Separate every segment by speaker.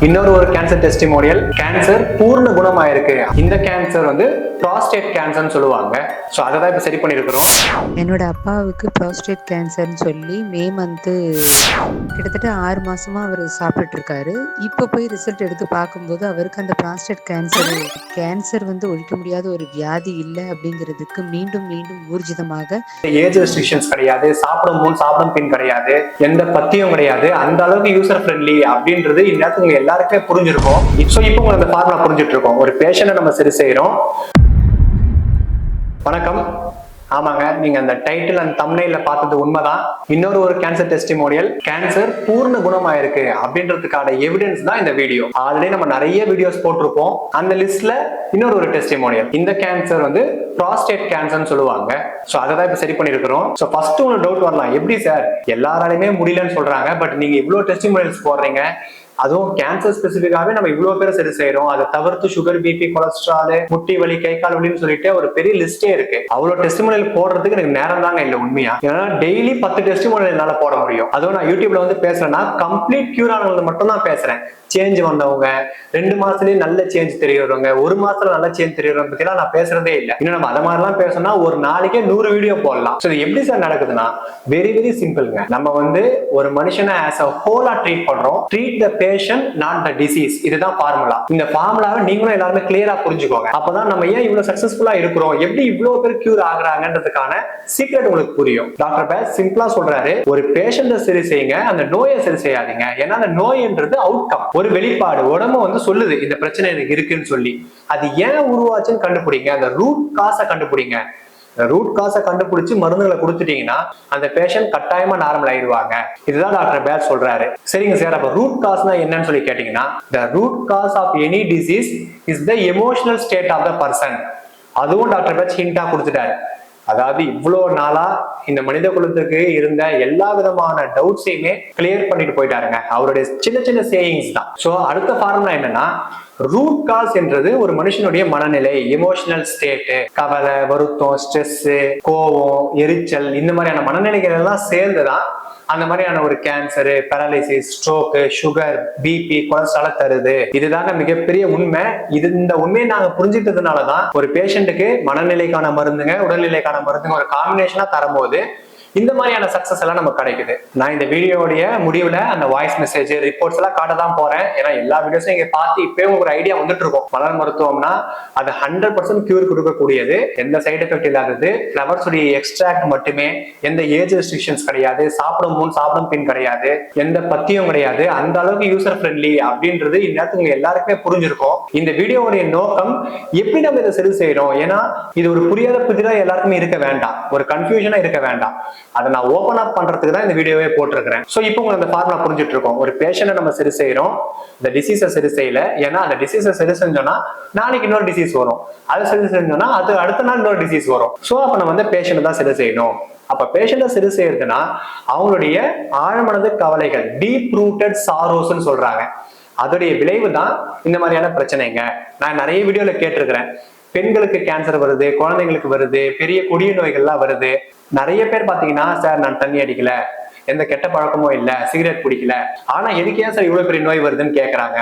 Speaker 1: இன்னொரு cancer testimonial. Cancer பூர்ண குணமாயிருக்கு. இந்த கேன்சர் வந்து ப்ராஸ்டேட் கேன்சர்னு சொல்லுவாங்க. ஸோ அதை தான் இப்போ சரி பண்ணியிருக்கிறோம்.
Speaker 2: என்னோட அப்பாவுக்கு ப்ராஸ்டேட் கேன்சர்னு சொல்லி மே மந்த்து கிட்டத்தட்ட 6 மாசமா அவர் சாப்பிட்டுட்டு இருக்காரு. இப்போ போய் ரிசல்ட் எடுத்து பார்க்கும்போது அவருக்கு அந்த ப்ராஸ்டேட் கேன்சர் வந்து ஒழிக்க முடியாத ஒரு வியாதி இல்லை அப்படிங்கிறதுக்கு மீண்டும் மீண்டும் ஊர்ஜிதமாக
Speaker 1: ஏஜ் ரெஸ்ட்ரிக்ஷன்ஸ் கிடையாது, சாப்பிடும் பின் கிடையாது, எந்த பத்தியும் கிடையாது, அந்த அளவுக்கு யூசர் ஃப்ரெண்ட்லி அப்படின்றது இந்நேரத்துக்கு உங்க எல்லாருக்குமே புரிஞ்சிருக்கும். ஸோ இப்போ உங்களுக்கு அந்த ஃபார்முலா புரிஞ்சுட்டு இருக்கோம். ஒரு பேஷண்ட்டை நம்ம சரி செய்யறோம். வணக்கம். ஆமாங்க, நீங்க அந்த டைட்டில் அண்ட் தம்ப்நெயில்ல பார்த்தது உண்மைதான். இன்னொரு கேன்சர் டெஸ்டிமோனியல். கேன்சர் பூர்ண குணமாயிருக்கு அப்படின்றதுக்கான எவிடன்ஸ் தான் இந்த வீடியோ. ஆல்ரெடி நம்ம நிறைய வீடியோஸ் போட்டிருப்போம். அந்த லிஸ்ட்ல இன்னொரு டெஸ்டிமோனியல். இந்த கேன்சர் வந்து ப்ராஸ்டேட் கேன்சர்னு சொல்லுவாங்க. ஸோ அதை தான் இப்போ சரி பண்ணியிருக்கிறோம். ஸோ ஃபர்ஸ்ட் உங்களுக்கு டவுட் வரலாம், எப்படி சார் எல்லாராலையுமே முடியலன்னு சொல்றாங்க, பட் நீங்க இவ்வளோ டெஸ்டிமோனியல்ஸ் போடுறீங்க, அதுவும் கேன்சர் ஸ்பெசிபிக்காவே நம்ம இவ்வளவு பேரை சரி செய்யறோம், அதை தவிர்த்து சுகர், பிபி, கொலஸ்ட்ரால், முட்டி வலி, கை கால் வலின்னு சொல்லிட்டு ஒரு பெரிய லிஸ்டே இருக்கு. அவ்வளவு டெஸ்டிமோனியல் போடுறதுக்கு எனக்கு நேரம் தாங்க இல்ல உண்மையா. ஏன்னா டெய்லி 10 டெஸ்டிமோனியல் என்னால போட முடியும். அதுவும் நான் யூடியூப்ல வந்து பேசுறேன்னா கம்ப்ளீட் கியூர் ஆனவங்க மட்டும் தான் பேசுறேன். சேஞ்ச் வந்தவங்க, 2 மாசத்துலயே நல்ல சேஞ்ச் தெரியறவங்க, 1 மாசத்துல நல்ல சேஞ்ச் தெரியறவங்க பத்தி நான் பேசுறதே இல்லை. இன்னும் நம்ம அதை மாதிரிலாம் பேசணும்னா ஒரு நாளைக்கே 100 வீடியோ போடலாம். ஸோ எப்படி சார் நடக்குதுன்னா வெரி வெரி சிம்பிள்ங்க. நம்ம வந்து ஒரு மனுஷனை ஆஸ் அ ஹோலா ட்ரீட் பண்றோம். Treat the patient not the disease. இதுதான் ஃபார்முலா. இந்த ஃபார்முலாவை நீங்களும் எல்லாருமே கிளியரா புரிஞ்சுக்கோங்க. அப்பதான் நம்ம ஏன் இவ்வளவு சக்சஸ்ஃபுல்லா இருக்கிறோம், எப்படி இவ்வளவு பேர் கியூர் ஆகுறாங்கன்றதுக்கான சீக்ரெட் உங்களுக்கு புரியும். டாக்டர் பேஸ் சிம்பிளா சொல்றாரு, ஒரு பேஷண்ட சரி செய்யுங்க, அந்த நோயை சரி செய்யாதீங்க. ஏன்னா அந்த நோய்ன்றது அவுட்கம், ஒரு வெளிப்பாடு. உடம்பு வந்து சொல்லுது இந்த பிரச்சனை எனக்கு இருக்குன்னு சொல்லி. அது ஏன் உருவாச்சுன்னு கண்டுபிடிங்க, அந்த ரூட் காசை கண்டுபிடிங்க. ரூட் காசை கண்டுபிடிச்சு மருந்துகளை கொடுத்துட்டீங்கன்னா அந்த பேஷண்ட் கட்டாயமா நார்மல் ஆயிடுவாங்க. இதுதான் டாக்டர் பேர் சொல்றாரு. சரிங்க சார், அப்ப ரூட் காஸ்னா என்னன்னு சொல்லி கேட்டீங்கன்னா, the root cause of any disease is the emotional state of the person. அதுவும் டாக்டர் பேர் ஹிண்டா கொடுத்துட்டாரு. அதாவது இவ்வளவு நாளா இந்த மனித குலத்துக்கு இருந்த எல்லா விதமான டவுட்ஸையுமே கிளியர் பண்ணிட்டு போயிட்டாருங்க. அவருடைய சின்ன சின்ன சேயிங்ஸ் தான். சோ அடுத்த ஃபார்முலா என்னன்னா, ரூட் காஸ் என்றது ஒரு மனுஷனுடைய மனநிலை, எமோஷனல் ஸ்டேட், கவலை, வருத்தம், ஸ்ட்ரெஸ், கோபம், எரிச்சல், இந்த மாதிரியான மனநிலைகள் எல்லாம் சேர்ந்துதான் அந்த மாதிரியான ஒரு cancer, paralysis, stroke, sugar, BP, cholesterol தருது. இதுதாங்க மிகப்பெரிய உண்மை. இந்த உண்மையை நாங்க புரிஞ்சுட்டதுனாலதான் ஒரு பேஷண்ட்டுக்கு மனநிலைக்கான மருந்துங்க, உடல்நிலைக்கான மருந்துங்க ஒரு காம்பினேஷனா தரும்போது இந்த மாதிரியான சக்சஸ் எல்லாம் நமக்கு கிடைக்குது. நான் இந்த வீடியோடைய முடிவுல அந்த வாய்ஸ் மெசேஜ், ரிப்போர்ட்ஸ் எல்லாம் காட்ட தான் போறேன். ஏன்னா எல்லா வீடியோஸும் நீங்க பார்த்து இப்பவே உங்களுக்கு ஒரு ஐடியா வந்துட்டு இருக்கும். மலர் மருத்துவம்னா அது 100% கியூர் கொடுக்கக்கூடியது, எந்த சைடு எஃபெக்ட் இல்லாதது, ஃபிளவர்ஸ் உடைய எக்ஸ்ட்ராக்ட் மட்டுமே, எந்த ஏஜ் ரெஸ்ட்ரிக்ஷன்ஸ் கிடையாது, சாப்பிடும் பின் கிடையாது, எந்த பத்தியும் கிடையாது, அந்த அளவுக்கு யூசர் ஃப்ரெண்ட்லி அப்படின்றது இந்நேரத்துக்கு எல்லாருக்குமே புரிஞ்சிருக்கும். இந்த வீடியோவுடைய நோக்கம் எப்படி நம்ம இதை சரி செய்யறோம். ஏன்னா இது ஒரு புரியாத புதிதா எல்லாருக்குமே இருக்க வேண்டாம், ஒரு கன்ஃபியூஷனா இருக்க வேண்டாம். அதை நான் ஓபன் அப் பண்றதுக்கு தான் இந்த வீடியோவே போட்டிருக்கிறேன். சோ இப்போ உங்களுக்கு அந்த ஃபார்முலா புரிஞ்சுட்டு இருக்கோம். ஒரு பேஷண்ட்டை நம்ம சரி செய்யறோம், இந்த டிசீஸை சரி செய்யல. ஏன்னா அந்த டிசீஸை சரி செஞ்சோம்னா நாளைக்கு இன்னொரு டிசீஸ் வரும், அதை சரி செஞ்சோம்னா அது அடுத்த நாள் இன்னொரு டிசீஸ் வரும். சோ அப்ப நம்ம வந்து பேஷண்ட் தான் சரி செய்யணும். அப்ப பேஷண்ட்டை சரி செய்யறதுன்னா அவங்களுடைய ஆழமனது கவலைகள், டீப் ரூட்டட் சாரோஸ்ன்னு சொல்றாங்க, அதோடைய விளைவு தான் இந்த மாதிரியான பிரச்சனைங்க. நான் நிறைய வீடியோல கேட்டிருக்கிறேன், பெண்களுக்கு கேன்சர் வருது, குழந்தைங்களுக்கு வருது, பெரிய கொடிய நோய்கள்லாம் வருது. நிறைய பேர் பாத்தீங்கன்னா, சார் நான் தண்ணி அடிக்கல, எந்த கெட்ட பழக்கமும் இல்ல, சிகரெட் குடிக்கல, ஆனா எதுக்கு ஏன் சார் இவ்வளவு பெரிய நோய் வருதுன்னு கேக்குறாங்க.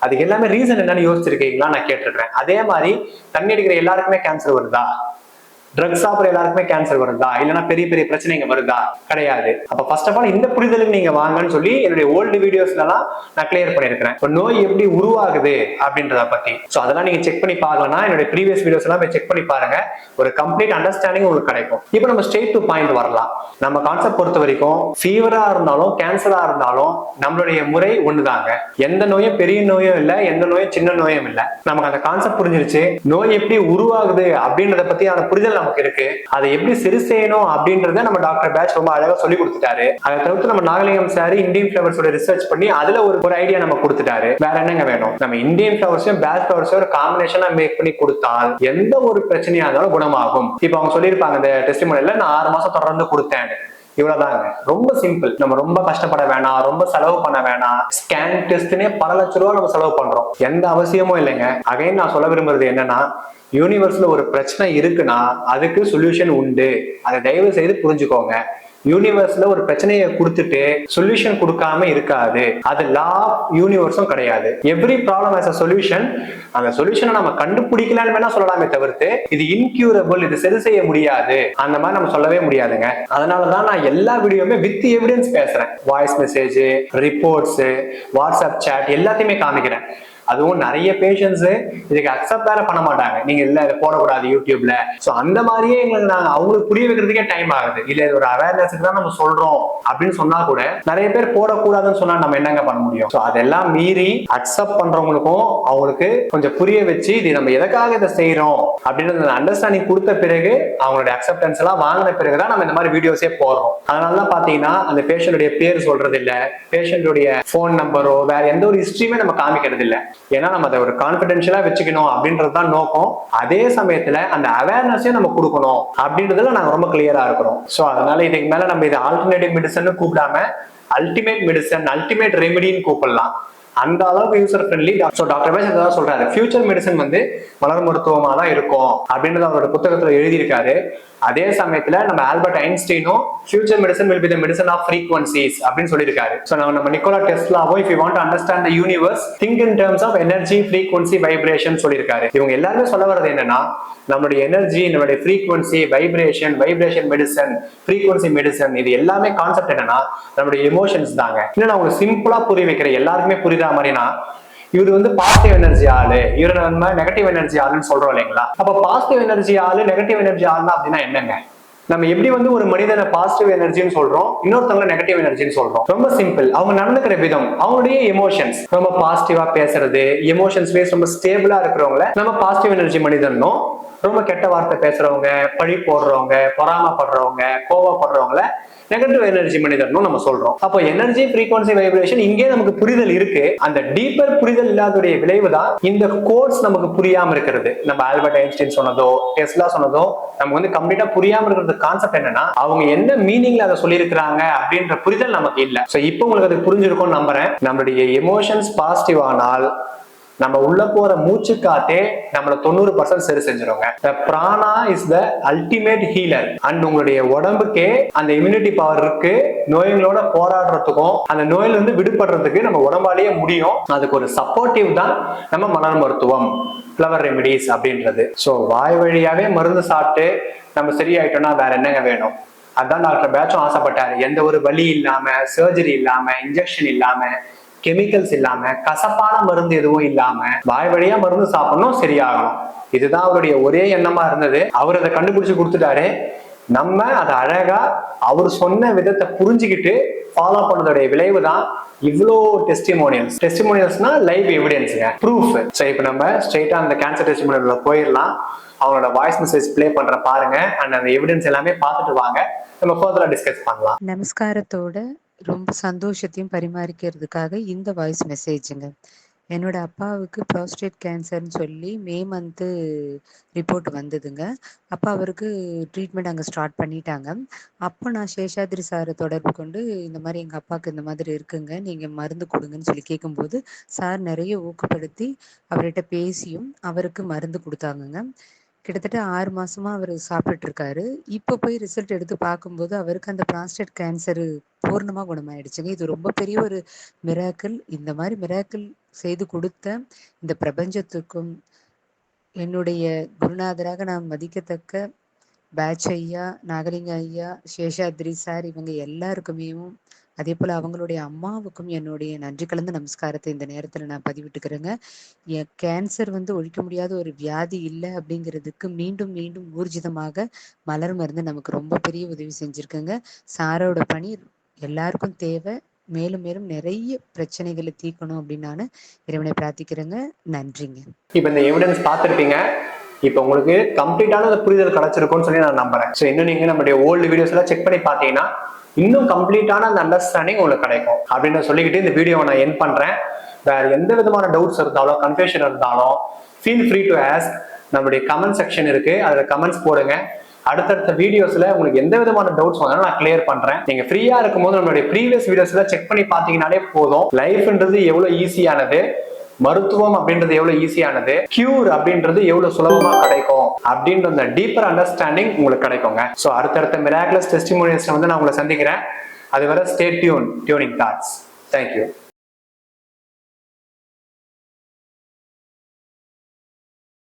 Speaker 1: அதுக்கு எல்லாமே ரீசன் என்னன்னு யோசிச்சிருக்கீங்களா நான் கேட்டிருக்கிறேன். அதே மாதிரி தண்ணி அடிக்கிற எல்லாருக்குமே கேன்சர் வருதா, ட்ரக்ஸ் சாப்பிட்ற எல்லாருக்குமே கேன்சர் வருதா, இல்லைன்னா பெரிய பெரிய பிரச்சனைங்க வருதா, கிடையாது. அப்ப ஃபர்ஸ்ட் ஆஃப் ஆல் இந்த புரிதலுக்கு நீங்க வாங்கன்னு சொல்லி என்னுடைய ஓல்டு வீடியோஸ்லாம் நான் கிளியர் பண்ணிருக்கிறேன். இப்போ நோய் எப்படி உருவாகுது அப்படின்றத பத்தி. ஸோ அதெல்லாம் நீங்க செக் பண்ணி பார்க்கலன்னா என்னுடைய ப்ரீவியஸ் வீடியோஸ் எல்லாம் செக் பண்ணி பாருங்க, ஒரு கம்ப்ளீட் அண்டர்ஸ்டாண்டிங் உங்களுக்கு கிடைக்கும். இப்போ நம்ம ஸ்ட்ரெயிட் டு பாயிண்ட் வரலாம். நம்ம கான்செப்ட் பொறுத்த வரைக்கும் ஃபீவரா இருந்தாலும் கேன்சரா இருந்தாலும் நம்மளுடைய முறை ஒண்ணுதாங்க. எந்த நோயும் பெரிய நோயும் இல்லை, எந்த நோயும் சின்ன நோயும் இல்லை. நமக்கு அந்த கான்செப்ட் புரிஞ்சிருச்சு. நோய் எப்படி உருவாகுது அப்படின்றத பத்தி அந்த புரிதல் நமக்கு இருக்கு. அதை எப்படி சரி செய்யணும் அப்படின்றத நம்ம டாக்டர் பேட்ச் ரொம்ப அழகா சொல்லி கொடுத்துட்டாரு. அதை தவிர்த்து நம்ம நாகலிங்கம் சார் இந்தியன் ஃபிளவர்ஸோட ரிசர்ச் பண்ணி அதுல ஒரு ஐடியா நம்ம கொடுத்துட்டாரு. வேற என்னங்க வேணும். நம்ம இந்தியன் ஃபிளவர்ஸையும் பேட்ச் ஃபிளவர்ஸையும் ஒரு காம்பினேஷனா மேக் பண்ணி கொடுத்தால் எந்த ஒரு பிரச்சனையா இருந்தாலும் குணமாகும். இப்போ அவங்க சொல்லியிருப்பாங்க இந்த டெஸ்டிமோனியல்ல, நான் 6 மாசம் தொடர்ந்து கொடுத்தேன். இவ்வளவுதாங்க, ரொம்ப சிம்பிள். நம்ம ரொம்ப கஷ்டப்பட வேணாம், ரொம்ப செலவு பண்ண வேணாம். ஸ்கேன் டெஸ்ட்னே பல லட்ச ரூபா நம்ம செலவு பண்றோம், எந்த அவசியமும் இல்லைங்க. அகைன் நான் சொல்ல விரும்புறது என்னன்னா, யூனிவர்ஸ்ல ஒரு பிரச்சனை இருக்குன்னா அதுக்கு சொல்யூஷன் உண்டு. அதை தயவு செய்து புரிஞ்சுக்கோங்க. யூனிவர்ஸ்ல ஒரு பிரச்சனையை கொடுத்துட்டு சொல்யூஷன் கொடுக்காம இருக்காது. அது லா யூனிவர்ஸும் கிடையாது. Every problem has a solution. அந்த சொல்யூஷனை நம்ம கண்டுபிடிக்கலன்னு வேணா சொல்லலாமே தவிர்த்து இது இன்கியூரபிள், இது சரி செய்ய முடியாது அந்த மாதிரி நம்ம சொல்லவே முடியாதுங்க. அதனாலதான் நான் எல்லா வீடியோமே வித் எவிடன்ஸ் பேசுறேன். Voice message, reports, WhatsApp chat எல்லாத்தையுமே காமிக்கிறேன். அதுவும் நிறைய பேஷன்ஸ் இதுக்கு அக்செப்ட் வேற பண்ண மாட்டாங்க. நீங்க இல்ல இதை போடக்கூடாது யூடியூப்ல. சோ அந்த மாதிரியே எங்களுக்கு நாங்க அவங்களுக்கு புரிய வைக்கிறதுக்கே டைம் ஆகுது. இல்ல இது ஒரு அவேர்னஸுக்கு தான் நம்ம சொல்றோம் அப்படின்னு சொன்னா கூட நிறைய பேர் போடக்கூடாதுன்னு சொன்னா நம்ம என்னங்க பண்ண முடியும்? சோ அதெல்லாம் மீறி அக்செப்ட் பண்றவங்களுக்கும் அவங்களுக்கு கொஞ்சம் புரிய வச்சு இது நம்ம எதுக்காக இதை செய்யறோம் அப்படின்ற அண்டர்ஸ்டாண்டிங் கொடுத்த பிறகு அவங்களுடைய அக்செப்டன்ஸ் எல்லாம் வாங்கின பிறகுதான் நம்ம இந்த மாதிரி வீடியோஸே போடுறோம். அதனாலதான் பாத்தீங்கன்னா அந்த பேஷண்டுடைய பேர் சொல்றது இல்ல, பேஷண்டுடைய போன் நம்பரோ வேற எந்த ஒரு ஹிஸ்டரியுமே நம்ம காமிக்கிறது இல்ல. ஏன்னா நம்ம அதை ஒரு கான்பிடென்ஷியலா வச்சுக்கணும் அப்படின்றதுதான் நோக்கம். அதே சமயத்துல அந்த அவேர்னஸையும் நம்ம கொடுக்கணும் அப்படின்றதுல நாங்க ரொம்ப கிளியரா இருக்கிறோம். சோ அதனால இதுக்கு மேல நம்ம இது ஆல்டர்னேட்டிவ் மெடிசன் கூப்பிடாம அல்டிமேட் மெடிசன், அல்டிமேட் ரெமெடின்னு கூப்பிடலாம். அந்த அளவுக்கு யூசர் ஃப்ரெண்ட்லி. ஸோ டாக்டர் பேஸ் தான் சொல்றாரு, ஃபியூச்சர் மெடிசன் வந்து மலர் மருத்துவமா தான் இருக்கும் அப்படின்றது அவரோட புத்தகத்துல எழுதியிருக்காரு. அதே சமயத்துல நம்ம ஆல்பர்ட் ஐன்ஸ்டைனும் future medicine will be the medicine of frequencies அப்படின்னு சொல்லியிருக்காரு. ஸோ நம்ம Nicolas டெஸ்லாவும் if you want to understand the universe think in terms of energy, frequency, vibration சொல்லியிருக்காரு. இவங்க எல்லாருமே சொல்ல வர்றது என்னன்னா நம்மளுடைய எனர்ஜி, நம்மளுடைய frequency, vibration medicine, frequency medicine, இது எல்லாமே கான்செப்ட் என்னன்னா நம்மளுடைய எமோஷன்ஸ் தாங்க. இன்னும் நான் உங்களுக்கு சிம்பிளா புரிய வைக்கிறேன், எல்லாருக்குமே புரியுதா மாதிரினா, இவர் வந்து பாசிட்டிவ் எனர்ஜி ஆளு, இவரை நம்ம நெகட்டிவ் எனர்ஜி ஆளுன்னு சொல்றோம் இல்லைங்களா? அப்ப பாசிட்டிவ் எனர்ஜி ஆளு, நெகட்டிவ் எனர்ஜி ஆளுனா அப்படின்னா என்னங்க? நம்ம எப்படி வந்து ஒரு மனிதனை பாசிட்டிவ் எனர்ஜின்னு சொல்றோம், இன்னொருத்தவங்க நெகட்டிவ் எனர்ஜின்னு சொல்றோம்? ரொம்ப சிம்பிள். அவங்க நடந்துக்கிற விதம், அவங்களுடைய எமோஷன்ஸ் ரொம்ப பாசிட்டிவா பேசுறது, எமோஷன்ஸ் பேஸ் ரொம்ப ஸ்டேபிளா இருக்கிறவங்கள நம்ம பாசிட்டிவ் எனர்ஜி மனிதனும், ரொம்ப கெட்ட வார்த்தை பேசுறவங்க, பழி போடுறவங்க, பொறாமப்படுறவங்க, கோவப்படுறவங்கள நெகட்டிவ் எனர்ஜி மனிதனும் நம்ம சொல்றோம். அப்போ எனர்ஜி, ஃப்ரீக்வன்சி, வைப்ரேஷன் இங்கே நமக்கு புரிதல் இருக்கு. அந்த டீப்பர் புரிதல் இல்லாதோடைய விளைவு தான் இந்த கோட்ஸ் நமக்கு புரியாம இருக்கிறது. நம்ம ஆல்பர்ட் ஐன்ஸ்டைன் சொன்னதோ டெஸ்லா சொன்னதோ நமக்கு வந்து கம்ப்ளீட்டா புரியாம இருக்கிறது. கான்செப்ட் என்னன்னா அவங்க என்ன மீனிங்ல அதை சொல்லியிருக்கிறாங்க அப்படின்ற புரிதல் நமக்கு இல்ல. சோ இப்போ உங்களுக்கு அது புரிஞ்சிருக்கும்னு நம்புறேன். நம்மளுடைய எமோஷன்ஸ் பாசிட்டிவ் ஆனால் நம்ம உள்ள போற மூச்சு காத்தே நம்மள 90% சரி செஞ்சிருங்க. Prana is the ultimate healer. And உங்களுடைய உடம்புக்கே அந்த இம்யூனிட்டி பவர் இருக்கு. நோய்களோட போராடுறதுக்கும் அந்த நோயில இருந்து விடுபடுறதுக்கு நம்ம உடம்பாலேயே முடியும். அதுக்கு ஒரு சப்போர்ட்டிவ் தான் நம்ம மலர் மருத்துவம், ஃப்ளவர் ரெமிடிஸ் அப்படின்றது. ஸோ வாய் வழியாவே மருந்து சாப்பிட்டு நம்ம சரியாயிட்டோம்னா வேற என்னங்க வேணும்? அதான் டாக்டர் பேட்சும் ஆசைப்பட்டாரு. எந்த ஒரு வலி இல்லாம, சர்ஜரி இல்லாம, இன்ஜெக்ஷன் இல்லாம, கெமிக்கல்ஸ் இல்லாம, கசப்பான மருந்து எதுவும் இல்லாம வாய் வழியா மருந்து சாப்பிடணும், சரியாகணும். இதுதான் அவருடைய ஒரே எண்ணமா இருந்தது. அவர் அதை கண்டுபிடிச்சு கொடுத்துட்டாரு. நம்ம அதை அழகா அவர் சொன்ன விதத்தை புரிஞ்சுக்கிட்டு ஃபாலோ பண்ணதோடைய விளைவு தான் இவ்வளோ டெஸ்டிமோனியல்ஸ்னா லைவ் எவிடன்ஸுங்க, ப்ரூஃப். ஸோ இப்போ நம்ம ஸ்ட்ரெயிட்டா அந்த கேன்சர் டெஸ்டிமோனியல்ல போயிடலாம். அவங்களோட வாய்ஸ் மெசேஜ் பிளே பண்ற பாருங்க. அண்ட் அந்த எவிடன்ஸ் எல்லாமே பார்த்துட்டு வாங்க, நம்ம ஃபர்தரா டிஸ்கஸ் பண்ணலாம்.
Speaker 2: நமஸ்காரத்தோட ரொம்ப சந்தோஷத்தையும் பரிமாறிக்கிறதுக்காக இந்த வாய்ஸ் மெசேஜுங்க. என்னோட அப்பாவுக்கு ப்ராஸ்டேட் கேன்சர்னு சொல்லி மே மந்த்து ரிப்போர்ட் வந்ததுங்க. அப்போ அவருக்கு ட்ரீட்மெண்ட் அங்கே ஸ்டார்ட் பண்ணிட்டாங்க. அப்போ நான் சேஷாத்ரி சாரை தொடர்பு கொண்டு இந்த மாதிரி எங்கள் அப்பாவுக்கு இந்த மாதிரி இருக்குங்க, நீங்கள் மருந்து கொடுங்கன்னு சொல்லி கேட்கும்போது சார் நிறைய ஊக்கப்படுத்தி அவர்கிட்ட பேசியும் அவருக்கு மருந்து கொடுத்தாங்கங்க. கிட்டத்தட்ட 6 மாசமா அவர் சாப்பிட்டுட்டு இருக்காரு. இப்போ போய் ரிசல்ட் எடுத்து பார்க்கும்போது அவருக்கு அந்த ப்ராஸ்டேட் கேன்சர் பூர்ணமா குணமாயிடுச்சுங்க. இது ரொம்ப பெரிய ஒரு மிராக்கிள். இந்த மாதிரி மிராக்கிள் செய்து கொடுத்த இந்த பிரபஞ்சத்துக்கும் என்னுடைய குருநாதராக நான் மதிக்கத்தக்க பேட்ச் ஐயா, நாகலிங்க ஐயா, சேஷாத்ரி சார், இவங்க எல்லாருக்குமே, அதே போல் அவங்களுடைய அம்மாவுக்கும் என்னுடைய நன்றி கலந்த நமஸ்காரத்தை இந்த நேரத்தில் நான் பதிவிட்டுக்கிறேங்க. என் கேன்சர் வந்து ஒழிக்க முடியாத ஒரு வியாதி இல்லை அப்படிங்கிறதுக்கு மீண்டும் மீண்டும் ஊர்ஜிதமாக மலர் மருந்து நமக்கு ரொம்ப பெரிய உதவி செஞ்சுருக்குங்க. சாரோட பணி எல்லாருக்கும் தேவை. மேலும் மேலும் நிறைய பிரச்சனைகளை தீர்க்கணும் அப்படின்னு நான் இறைவனை பிரார்த்திக்கிறேங்க. நன்றிங்க.
Speaker 1: இப்போ இந்த எவிடன்ஸ் பார்த்துருப்பீங்க. இப்போ உங்களுக்கு கம்ப்ளீட்டான புரிதல் கிடைச்சிருக்கும்னு சொல்லி நான் நம்புறேன். ஸோ இன்னும் நீங்க நம்மளுடைய ஓல்டு வீடியோஸ் எல்லாம் செக் பண்ணி பார்த்தீங்கன்னா இன்னும் கம்ப்ளீட்டான அந்த அண்டர்ஸ்டாண்டிங் உங்களுக்கு கிடைக்கும் அப்படின்னு சொல்லிக்கிட்டு இந்த வீடியோவை நான் எண்ட் பண்றேன். வேற எந்த விதமான டவுட்ஸ் இருந்தாலும், கன்ஃபியூஷன் இருந்தாலும் ஃபீல் ஃப்ரீ டு ஆஸ்க். நம்மளுடைய கமெண்ட் செக்ஷன் இருக்கு, அதுல கமெண்ட்ஸ் போடுங்க. அடுத்தடுத்த வீடியோஸ்ல உங்களுக்கு எந்த விதமான டவுட்ஸ் வந்தாலும் நான் கிளியர் பண்றேன். நீங்க ஃப்ரீயா இருக்கும்போது நம்மளுடைய ப்ரீவியஸ் வீடியோஸ்ல செக் பண்ணி பாத்தீங்கன்னாலே போதும். லைஃப்ன்றது எவ்வளவு ஈஸியானது, மருத்துவம் அப்படின்றது எவ்வளவு ஈஸியானது, கியூர் அப்படின்றது எவ்வளவு சுலபமா கிடைக்கும் அப்படின்ற அந்த டீப்பர் அண்டர்ஸ்டாண்டிங் உங்களுக்கு கிடைக்குங்க. ஸோ அடுத்தடுத்த மிராக்குலஸ் டெஸ்டிமோனியல்ஸ் வந்து நான் உங்களை சந்திக்கிறேன். அதுவரை ஸ்டே டியூனிங் தாட்ஸ். தேங்க்யூ.